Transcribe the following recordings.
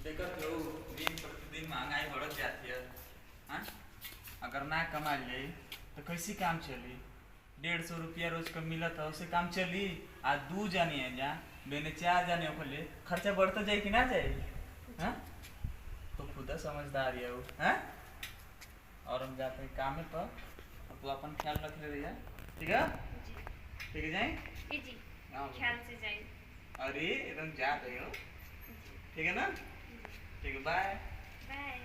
देखत हो दिन प्रतिदिन महंगाई बढ़त जाती है। हाँ, अगर ना कमा जाए तो कैसे काम चली। 150 रुपया रोज का मिलत है उससे काम चली। आज 2 जानी है जहाँ मैंने 4 जाने को ले खर्चा बढ़ता जाए कि ना जाए। हाँ, तो खुदा समझदार है वो। हाँ, और हम जाते हैं काम में पर तो अपन ख्याल रख ले रही है। ठीक है, ठीक है जाए जी ख्याल से जाइए। अरे एकदम जा रही हो। ठीक है ना, ठीक है, बाय बाय।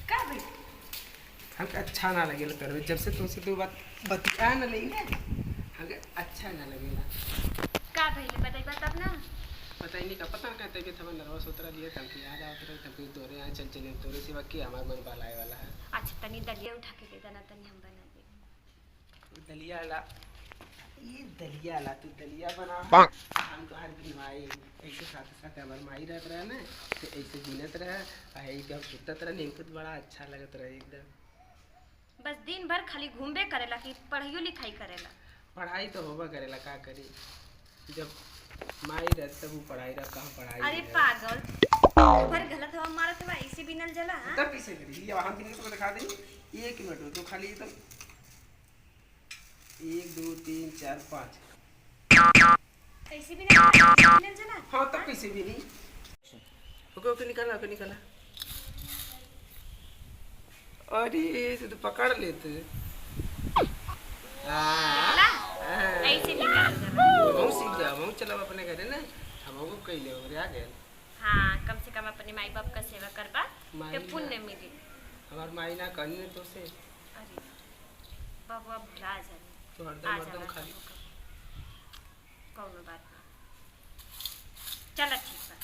का भाई हमके अच्छा ना लगेला करवे जब से तुमसे दो बात बतिया ना लेंगे हमके अच्छा ना लगेला। का भाई बताई बात अब ना। पता ही नहीं का पता कहते कि थोड़ा नर्वस होता रहा तब याद आता रहा तब तोरे यहाँ चल चले तोरे सिवा की हमारे मन बालाए वाला है। अच्छा तनी दलिया उठा के दे देना, तनी हम बना दे। दलिया ला, ये दलिया ला तू दलिया बना हम तो हर दिन माई ऐसे साथ साथ हमार माई रहत रहा ना तो ऐसे गिनत रहा एकदम सुतत रहा नींद बड़ा अच्छा लगत रहा एकदम। बस दिन भर खाली घूमबे करेला कि पढ़ाइयो लिखाई करेला। पढ़ाई तो होबा करेला का करी जब माई रहत तब वो पढ़ाई रह कहाँ पढ़ाई। अरे पागल पर गलत हवा मारत बा ऐसे बिनल जला। हाँ? तब कैसे करी ये हम किसी को दिखा दें 1 मिनट हो तो खाली तो 1 2 3 4 5 ऐसे बिनल जला। हाँ तब कैसे भी नहीं। ओके ओके निकाला ओके निकाला। अरे तो पकड़ लेते देखला? ऐसे निकाल जला। हम सीख जा हम चला अपने घरे ना हमको कह ले और आ गए। हाँ कम से कम अपने माई बाप का सेवा करबा माई तो पुण्य मिली। हमार माई ना करने तो से अरे बाबू अब भुला जाने तो आ हरदम जाना हरदम खाली कौनो बात ना। चला ठीक बा।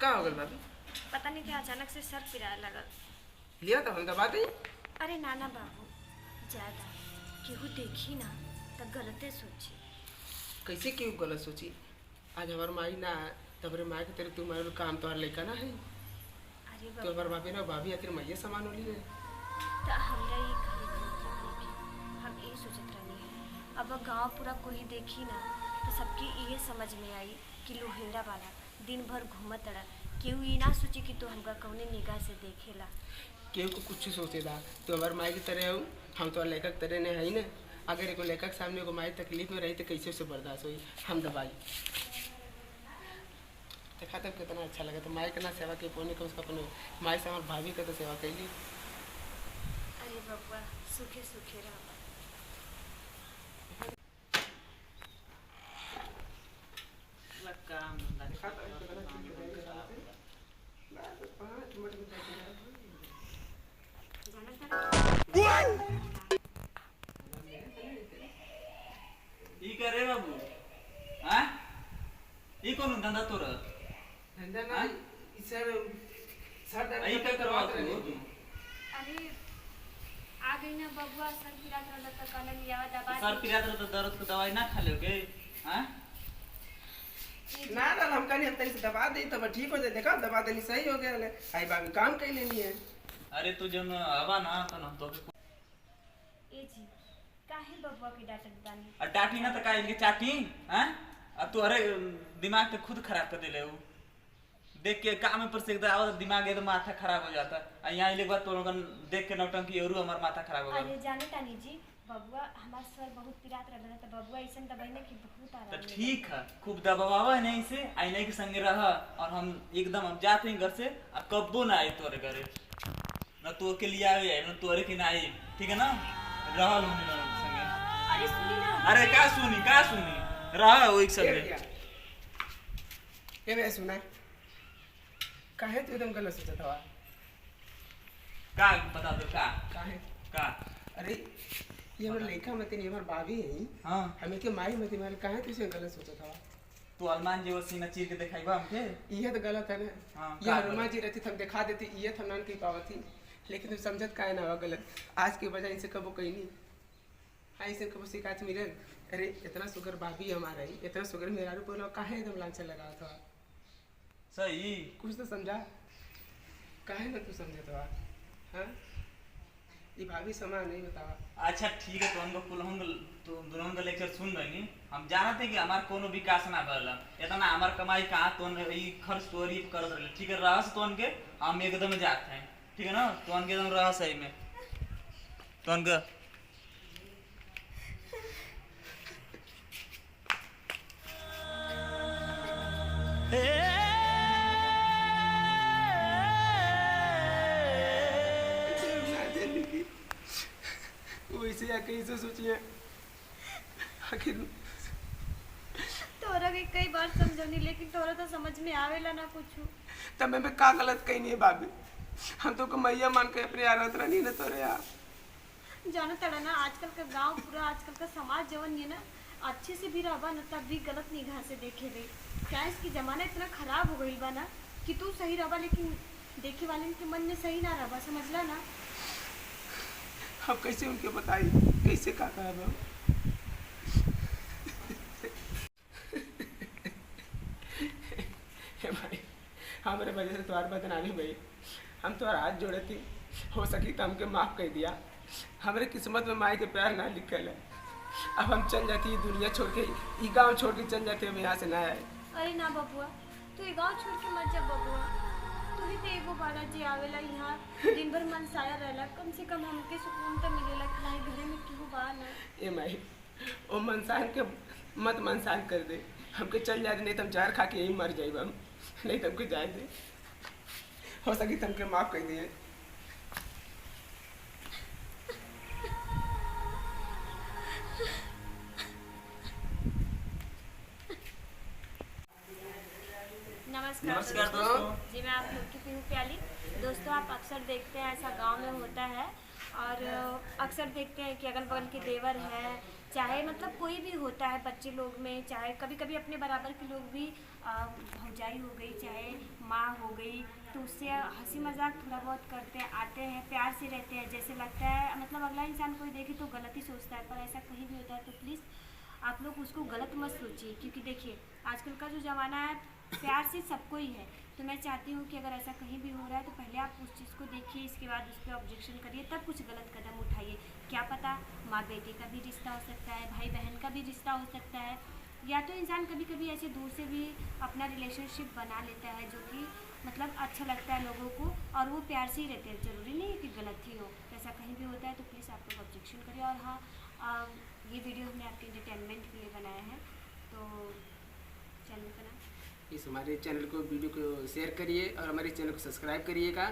का हो गल भाभी पता नहीं क्या अचानक से सर पिराए लगल। लिया था हम दबा दे। अरे नाना बाबू ज्यादा केहू देखी ना तो गलते सोची। कैसे क्यों गलत सोची आज हमार माई ना तबरे माई के तेरे तू मारे काम तो लड़का ना है अरे तो हमार बाबू भाभी ना भाभी आतिर मैया सामान होली है तो हमरा ये घरे घर देखी हम ये सोचत रहनी है अब गांव पूरा कोई देखी ना तो सबकी ये समझ में आई कि लोहेड़ा वाला दिन भर घूमत रहा। केहू ये ना सोची कि तू हमका कौने निगाह से देखेला। केहू को कुछ सोचेदा तो हमार माई की तरह हूँ हम तो लेखक तरह ने है ही ना। अगर एगो लेखक सामने को माई तकलीफ में रही तो कैसे उसे बर्दाश्त हुई हम दबाई देखा तब कितना अच्छा लगा तो माई के ना सेवा के पोने को उसका अपने माई से हमार भाभी का तो सेवा कैली। अरे बबुआ सुखे सुखे रह। काम ई करे बाबू। हाँ, ई कौन धंधा तोरा धंधा ना सर सर आई क्या करवा तू। अरे आ गई ना बबुआ सर पिरात रहला त कहले लियावा दबा सर पिरात रहा तो दर्द को दवाई ना खा लोगे। हाँ, ना ना हम कहनी हम तेरी से दबा दे तब ठीक हो जाए देखा दबा देनी सही हो गया ले आई बाबी काम कर लेनी है। अरे तू जब हवा ना तो ना तो ए जी काहे बबुआ के डांटत बानी। और डांटी ना तो का इनके चाटी। हाँ, अब तू अरे दिमाग तो खुद खराब कर देले हो। देख के काम पर से एकदम आवत दिमाग एकदम माथा खराब हो जाता है। यहाँ एक बार तो लोगन देख के नौटंकी और हमार माथा खराब हो अरे गया। जाने तानी जी बबुआ हमार सर बहुत पिरात रहला त बबुआ ऐसन दबाई ना कि बहुत तो आराम मिलेला। ठीक है, खूब दबावा है नहीं से आईने के संगे रहा और हम एकदम हम जाते हैं घर से अब कब्बो ना आए तोरे घरे न तो के लिए आए न तोरे के ना आई। ठीक है ना, रहल हम संगे। अरे सुनी ना। अरे का सुनी रहा वो एक संगे। ये मैं सुना काहे तू एकदम गलत सोचा था का बता दो का काहे का। अरे ये हमारे लेखा मत नहीं हमारे भाभी है हाँ, हमें के माई मत मारे काहे तू इसे गलत सोचा था। तू अलमान जी वो सीना चीर के दिखाईबा हमके। ये तो गलत है ना। हाँ, ये का हनुमान गलत? जी रहती हम दिखा देती ये हम नान की पावती लेकिन तू समझत काहे ना हुआ गलत आज के बजाय इसे कबो कहीं नहीं। ऐसे कब शिकायत मिले अरे इतना शुगर भाभी हमारा ही इतना शुगर मेरा रू बोलो काहे एकदम लांछन लगा था सही कुछ तो समझा काहे ना तू समझे तो हाँ ये भाभी समान नहीं बतावा अच्छा ठीक है, तो उनको कुल हम तो दोनों का लेक्चर सुन रही हम जानते कि हमार कोनो विकास ना भरला इतना हमार कमाई कहाँ तो ई खर्च तोरी करत रहे, ठीक है रहस तो उनके हम एकदम जाते हैं, ठीक है ना, तो उनके एकदम रहस सही में तो उनका वैसे या कैसे सोचिए आखिर तोरा के कई बार समझौनी लेकिन तोरा तो समझ में आवेला ना कुछ। तब मैं का गलत कही नहीं है भाभी हम तो मैया मान के अपने यार उतरा नहीं ना तोरे यार जाना तड़ा ना आजकल का गांव पूरा आजकल का समाज जवन ये ना अच्छे से भी रहबा ना तब भी गलत निगाह से देखे रे। क्या इसकी जमाना इतना खराब हो गई बा ना कि तू सही रहबा लेकिन देखे वाले के मन में सही ना रहबा, समझला ना। अब कैसे उनके बताई कैसे का कहब हे भाई हमारे वजह से तुम्हारी बदनामी भाई हम तुम्हारा हाथ जोड़े थी हो सकी तो हमके माफ कर दिया हमारे किस्मत में माई के प्यार ना लिखल है अब हम चल जाती दुनिया छोड़ के ये गांव छोड़ के चल जाते हम यहाँ से ना आए। अरे ना बबुआ तू ये गाँव छोड़ के मत जा बबुआ, तू ही तो एगो बारा जे आवेला यहाँ दिन भर मन साया रहला, कम से कम हमके सुकून तो मिलेला कि नहीं घरे में केहू बा ना। ए माई ओ मनसान के मत मनसान कर दे हमके चल जाते नहीं तो हम जहर खा के यही मर जाए हम नहीं तो हमके जाए दे हो सकी तो हमके माफ कर दिए। नमस्कार दोस्तों। जी मैं आप लोग की पीहू प्याली। दोस्तों आप अक्सर देखते हैं ऐसा गांव में होता है और अक्सर देखते हैं कि अगल बगल के देवर है चाहे मतलब कोई भी होता है बच्चे लोग में, चाहे कभी कभी अपने बराबर के लोग भी भौजाई हो गई चाहे माँ हो गई तो उससे हंसी मजाक थोड़ा बहुत करते हैं, आते हैं, प्यार से रहते हैं, जैसे लगता है मतलब अगला इंसान कोई देखे तो गलत ही सोचता है, पर ऐसा कहीं भी होता है तो प्लीज़ आप लोग उसको गलत मत सोचिए, क्योंकि देखिए आजकल का जो ज़माना है प्यार से सबको ही है। तो मैं चाहती हूँ कि अगर ऐसा कहीं भी हो रहा है तो पहले आप उस चीज़ को देखिए, इसके बाद उस पर ऑब्जेक्शन करिए, तब कुछ गलत कदम उठाइए। क्या पता माँ बेटे का भी रिश्ता हो सकता है, भाई बहन का भी रिश्ता हो सकता है, या तो इंसान कभी कभी ऐसे दूर से भी अपना रिलेशनशिप बना लेता है जो कि मतलब अच्छा लगता है लोगों को और वो प्यार से ही रहते हैं, ज़रूरी नहीं है कि गलत ही हो। ऐसा कहीं भी होता है तो प्लीज़ आप लोग ऑब्जेक्शन करिए। और हाँ ये वीडियो हमने आपके एंटरटेनमेंट के लिए बनाया है, तो चैनल का नाम इस हमारे चैनल को वीडियो को शेयर करिए और हमारे चैनल को सब्सक्राइब करिएगा।